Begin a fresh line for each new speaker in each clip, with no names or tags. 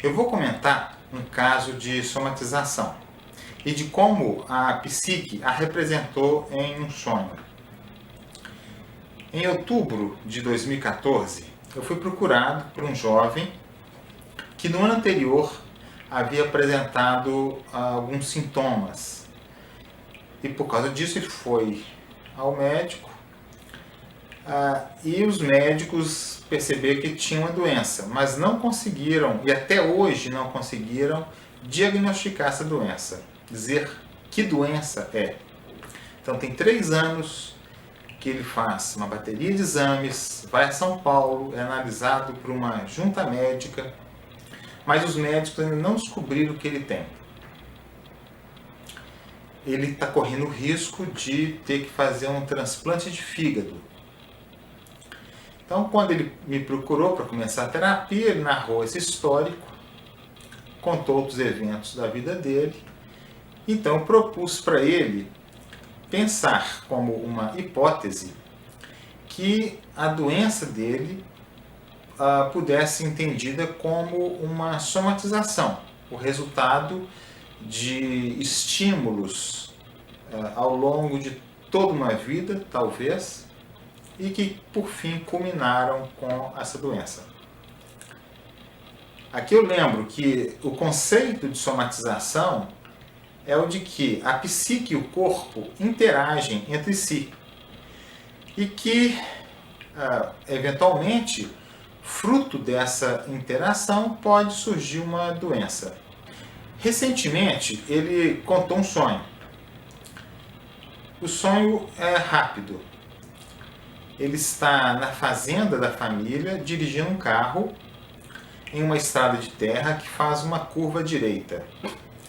Eu vou comentar um caso de somatização e de como a psique a representou em um sonho. Em outubro de 2014, eu fui procurado por um jovem que no ano anterior havia apresentado alguns sintomas. E por causa disso ele foi ao médico e os médicos perceberam que tinha uma doença, mas não conseguiram, e até hoje não conseguiram, diagnosticar essa doença, dizer que doença é. Então tem 3 anos que ele faz uma bateria de exames, vai a São Paulo, é analisado por uma junta médica, mas os médicos ainda não descobriram o que ele tem. Ele está correndo o risco de ter que fazer um transplante de fígado. Então, quando ele me procurou para começar a terapia, ele narrou esse histórico, contou outros eventos da vida dele. Então, eu propus para ele pensar como uma hipótese que a doença dele pudesse ser entendida como uma somatização, o resultado de estímulos ao longo de toda uma vida, talvez, e que por fim culminaram com essa doença. Aqui eu lembro que o conceito de somatização é o de que a psique e o corpo interagem entre si e que, eventualmente, fruto dessa interação pode surgir uma doença. Recentemente ele contou um sonho. O sonho é rápido. Ele está na fazenda da família, dirigindo um carro em uma estrada de terra que faz uma curva à direita.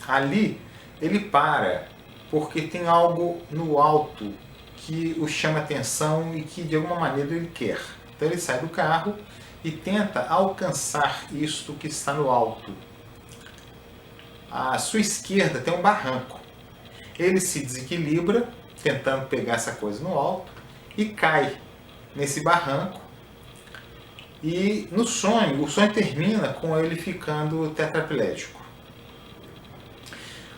Ali ele para porque tem algo no alto que o chama atenção e que de alguma maneira ele quer. Então ele sai do carro e tenta alcançar isto que está no alto. À sua esquerda tem um barranco. Ele se desequilibra tentando pegar essa coisa no alto e cai nesse barranco. E no sonho, o sonho termina com ele ficando tetraplégico.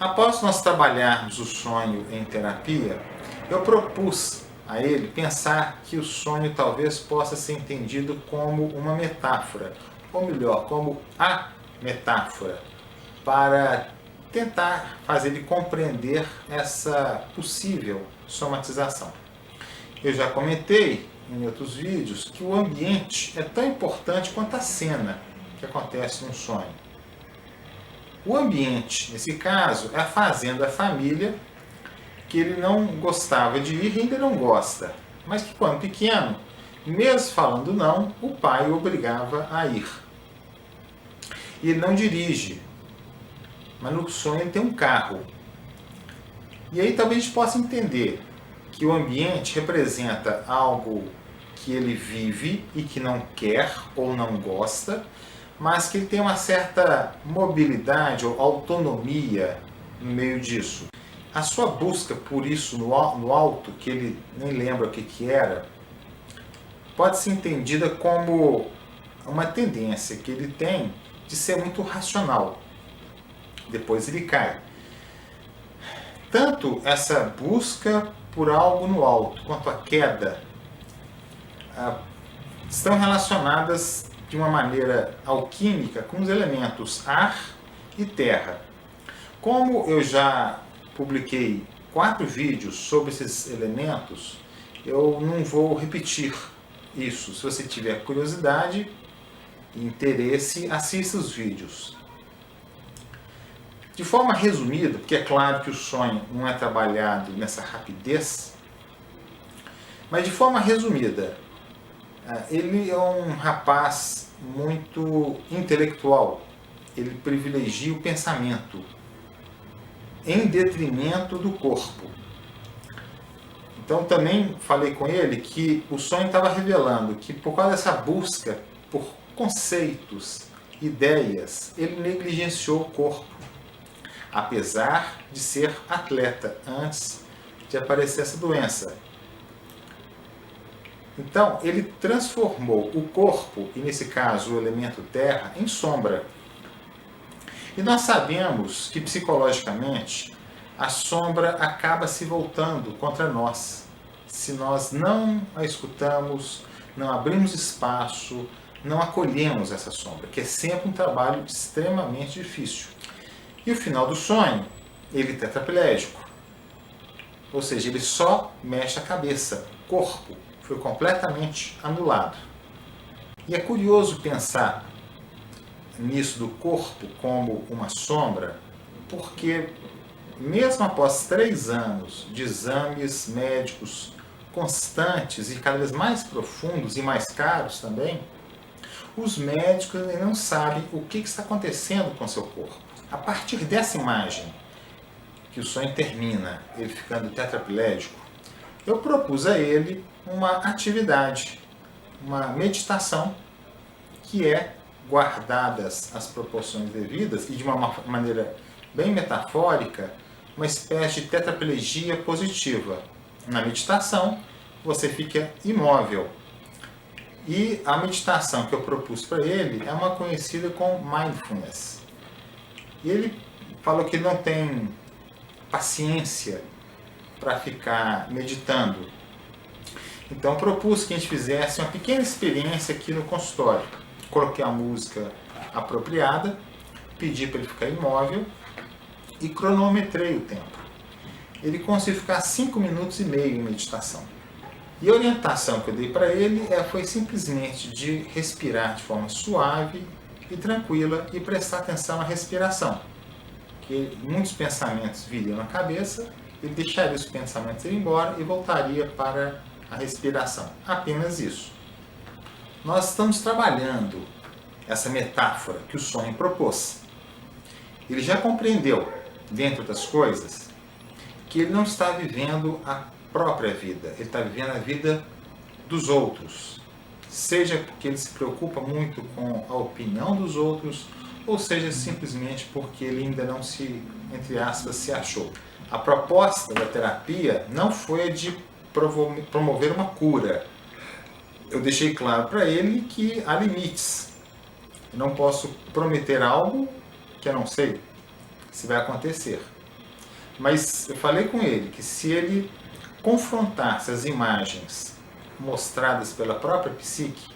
Após nós trabalharmos o sonho em terapia, eu propus a ele pensar que o sonho talvez possa ser entendido como uma metáfora, ou melhor, como a metáfora, para tentar fazer ele compreender essa possível somatização. Eu já comentei em outros vídeos que o ambiente é tão importante quanto a cena que acontece no sonho. O ambiente, nesse caso, é a fazenda, a família, que ele não gostava de ir e ainda não gosta, mas que quando pequeno, mesmo falando não, o pai o obrigava a ir. E ele não dirige, mas no sonho ele tem um carro. E aí talvez a gente possa entender que o ambiente representa algo que ele vive e que não quer ou não gosta, mas que ele tem uma certa mobilidade ou autonomia no meio disso. A sua busca por isso no alto, que ele nem lembra o que era, pode ser entendida como uma tendência que ele tem de ser muito racional. Depois ele cai. Tanto essa busca por algo no alto quanto a queda estão relacionadas de uma maneira alquímica com os elementos ar e terra. Como eu já publiquei 4 vídeos sobre esses elementos, eu não vou repetir isso. Se você tiver curiosidade e interesse, assista os vídeos. De forma resumida, porque é claro que o sonho não é trabalhado nessa rapidez, mas de forma resumida, ele é um rapaz muito intelectual. Ele privilegia o pensamento em detrimento do corpo. Então também falei com ele que o sonho estava revelando que por causa dessa busca por conceitos, ideias, ele negligenciou o corpo, apesar de ser atleta antes de aparecer essa doença. Então, ele transformou o corpo, e nesse caso o elemento terra, em sombra. E nós sabemos que psicologicamente a sombra acaba se voltando contra nós, se nós não a escutamos, não abrimos espaço, não acolhemos essa sombra, que é sempre um trabalho extremamente difícil. E o final do sonho, ele é tetraplégico, ou seja, ele só mexe a cabeça, o corpo foi completamente anulado. E é curioso pensar nisso do corpo como uma sombra, porque mesmo após 3 anos de exames médicos constantes e cada vez mais profundos e mais caros também, os médicos ainda não sabem o que está acontecendo com o seu corpo. A partir dessa imagem, que o sonho termina, ele ficando tetraplégico, eu propus a ele uma atividade, uma meditação, que é, guardadas as proporções devidas e de uma maneira bem metafórica, uma espécie de tetraplegia positiva. Na meditação, você fica imóvel. E a meditação que eu propus para ele é uma conhecida como mindfulness. E ele falou que não tem paciência para ficar meditando. Então propus que a gente fizesse uma pequena experiência aqui no consultório. Coloquei a música apropriada, pedi para ele ficar imóvel e cronometrei o tempo. Ele conseguiu ficar 5 minutos e meio em meditação. E a orientação que eu dei para ele foi simplesmente de respirar de forma suave e tranquila e prestar atenção na respiração. Que muitos pensamentos viriam na cabeça, ele deixaria os pensamentos ir embora e voltaria para a respiração. Apenas isso. Nós estamos trabalhando essa metáfora que o sonho propôs. Ele já compreendeu, dentre outras coisas, que ele não está vivendo a própria vida, ele está vivendo a vida dos outros. Seja porque ele se preocupa muito com a opinião dos outros, ou seja simplesmente porque ele ainda não se, entre aspas, se achou. A proposta da terapia não foi a de promover uma cura. Eu deixei claro para ele que há limites. Eu não posso prometer algo que eu não sei se vai acontecer. Mas eu falei com ele que se ele confrontasse as imagens mostradas pela própria psique,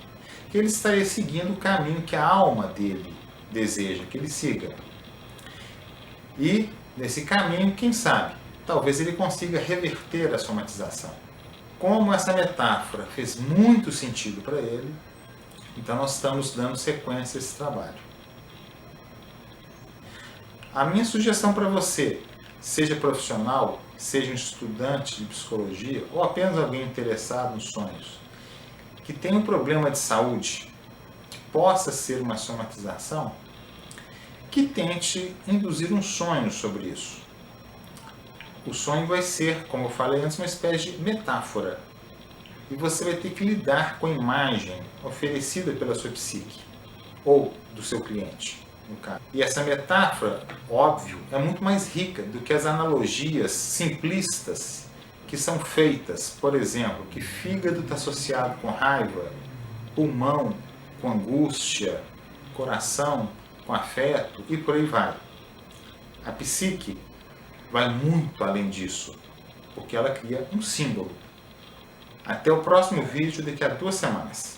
que ele estaria seguindo o caminho que a alma dele deseja que ele siga. E, nesse caminho, quem sabe, talvez ele consiga reverter a somatização. Como essa metáfora fez muito sentido para ele, então nós estamos dando sequência a esse trabalho. A minha sugestão para você, seja profissional, seja um estudante de psicologia ou apenas alguém interessado nos sonhos, que tem um problema de saúde, que possa ser uma somatização, que tente induzir um sonho sobre isso. O sonho vai ser, como eu falei antes, uma espécie de metáfora. E você vai ter que lidar com a imagem oferecida pela sua psique, ou do seu cliente, no caso. E essa metáfora, óbvio, é muito mais rica do que as analogias simplistas que são feitas. Por exemplo, que fígado está associado com raiva, pulmão com angústia, coração com afeto e por aí vai. A psique vai muito além disso, porque ela cria um símbolo. Até o próximo vídeo daqui a 2 semanas.